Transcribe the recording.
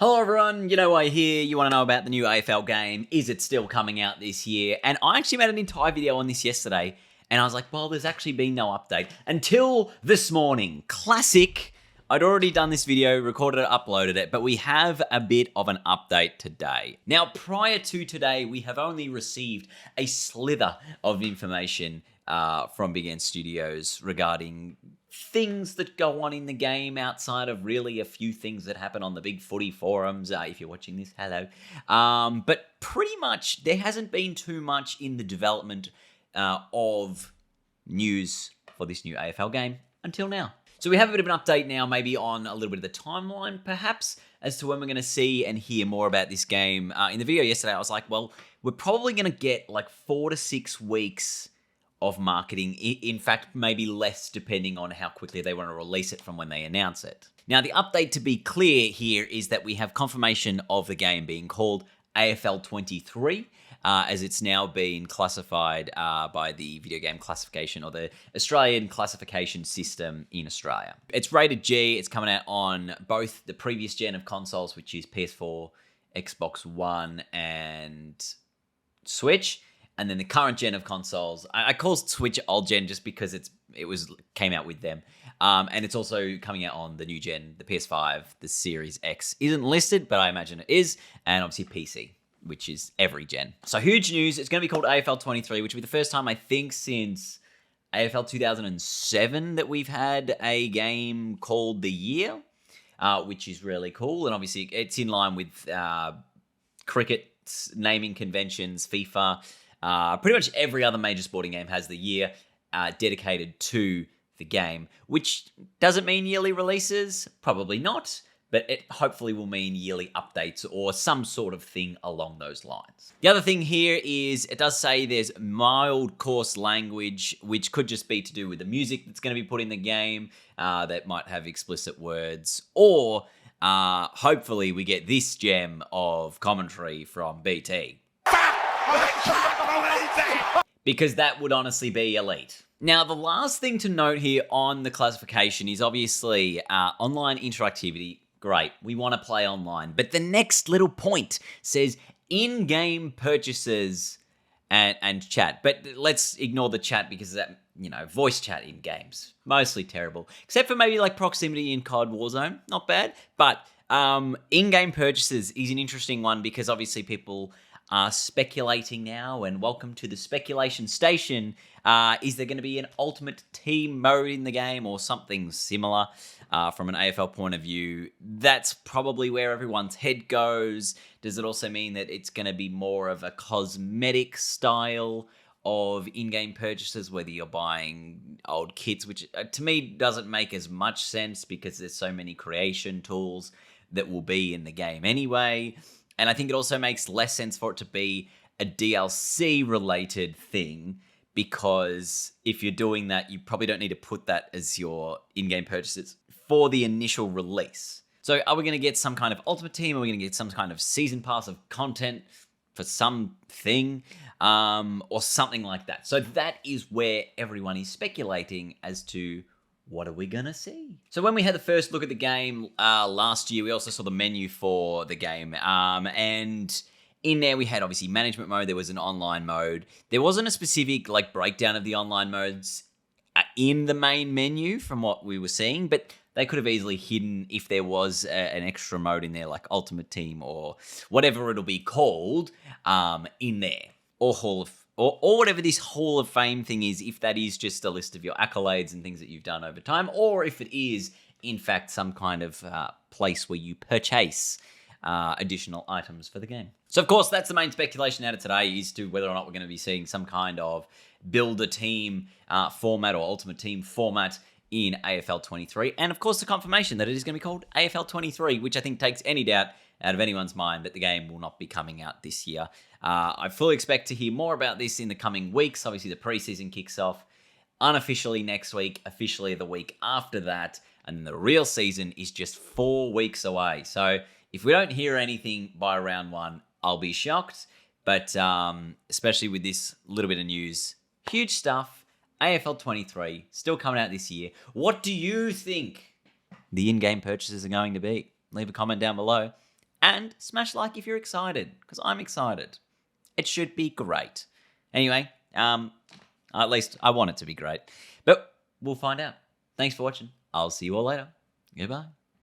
Hello everyone, you know why you're here, you want to know about the new AFL game, is it still coming out this year? And I actually made an entire video on this yesterday, and I was like, well, there's actually been no update. Until this morning. Classic. I'd already done this video, recorded it, uploaded it, but we have a bit of an update today. Now, prior to today, we have only received a slither of information from Big N Studios regarding things that go on in the game outside of really a few things that happen on the big footy forums. If you're watching this, hello. But pretty much there hasn't been too much in the development of news for this new AFL game until now. So we have a bit of an update now, maybe on a little bit of the timeline, perhaps, as to when we're going to see and hear more about this game. In the video yesterday, I was like, well, we're probably going to get like 4 to 6 weeks of marketing. In fact, maybe less depending on how quickly they want to release it from when they announce it. Now, the update, to be clear here, is that we have confirmation of the game being called AFL 23, as it's now been classified by the video game classification, or the Australian classification system in Australia. It's rated G. It's coming out on both the previous gen of consoles, which is PS4, Xbox One, and Switch. And then the current gen of consoles, I call Switch old gen just because it came out with them. And it's also coming out on the new gen, the PS5, the Series X. Isn't listed, but I imagine it is. And obviously PC, which is every gen. So huge news. It's going to be called AFL 23, which will be the first time, I think, since AFL 2007 that we've had a game called the year, which is really cool. And obviously it's in line with cricket's naming conventions, FIFA. Pretty much every other major sporting game has the year dedicated to the game, which doesn't mean yearly releases, probably not, but it hopefully will mean yearly updates or some sort of thing along those lines. The other thing here is it does say there's mild coarse language, which could just be to do with the music that's going to be put in the game that might have explicit words, or hopefully we get this gem of commentary from BT. Because that would honestly be elite. Now, the last thing to note here on the classification is obviously online interactivity. Great, we want to play online. But the next little point says in-game purchases and chat. But let's ignore the chat because that, voice chat in games, mostly terrible. Except for maybe like proximity in COD Warzone, not bad. But in-game purchases is an interesting one because obviously people are speculating now, and welcome to the speculation station. Is there going to be an ultimate team mode in the game or something similar from an AFL point of view? That's probably where everyone's head goes. Does it also mean that it's going to be more of a cosmetic style of in-game purchases, whether you're buying old kits, which to me doesn't make as much sense because there's so many creation tools that will be in the game anyway? And I think it also makes less sense for it to be a DLC-related thing, because if you're doing that, you probably don't need to put that as your in-game purchases for the initial release. So are we going to get some kind of Ultimate Team? Are we going to get some kind of Season Pass of content for something? Or something like that. So that is where everyone is speculating as to what are we going to see? So when we had the first look at the game last year, we also saw the menu for the game. And in there we had obviously management mode. There was an online mode. There wasn't a specific breakdown of the online modes in the main menu from what we were seeing, but they could have easily hidden if there was an extra mode in there, like Ultimate Team or whatever it'll be called in there. Or or whatever this Hall of Fame thing is, if that is just a list of your accolades and things that you've done over time, or if it is, in fact, some kind of place where you purchase additional items for the game. So, of course, that's the main speculation out of today, is to whether or not we're going to be seeing some kind of build-a-team format or Ultimate Team format in AFL 23. And, of course, the confirmation that it is going to be called AFL 23, which I think takes any doubt out of anyone's mind that the game will not be coming out this year. I fully expect to hear more about this in the coming weeks. Obviously, the preseason kicks off unofficially next week, officially the week after that, and the real season is just 4 weeks away. So if we don't hear anything by round 1, I'll be shocked. But especially with this little bit of news, huge stuff. AFL 23, still coming out this year. What do you think the in-game purchases are going to be? Leave a comment down below. And smash like if you're excited, because I'm excited. It should be great. Anyway, at least I want it to be great. But we'll find out. Thanks for watching. I'll see you all later. Goodbye.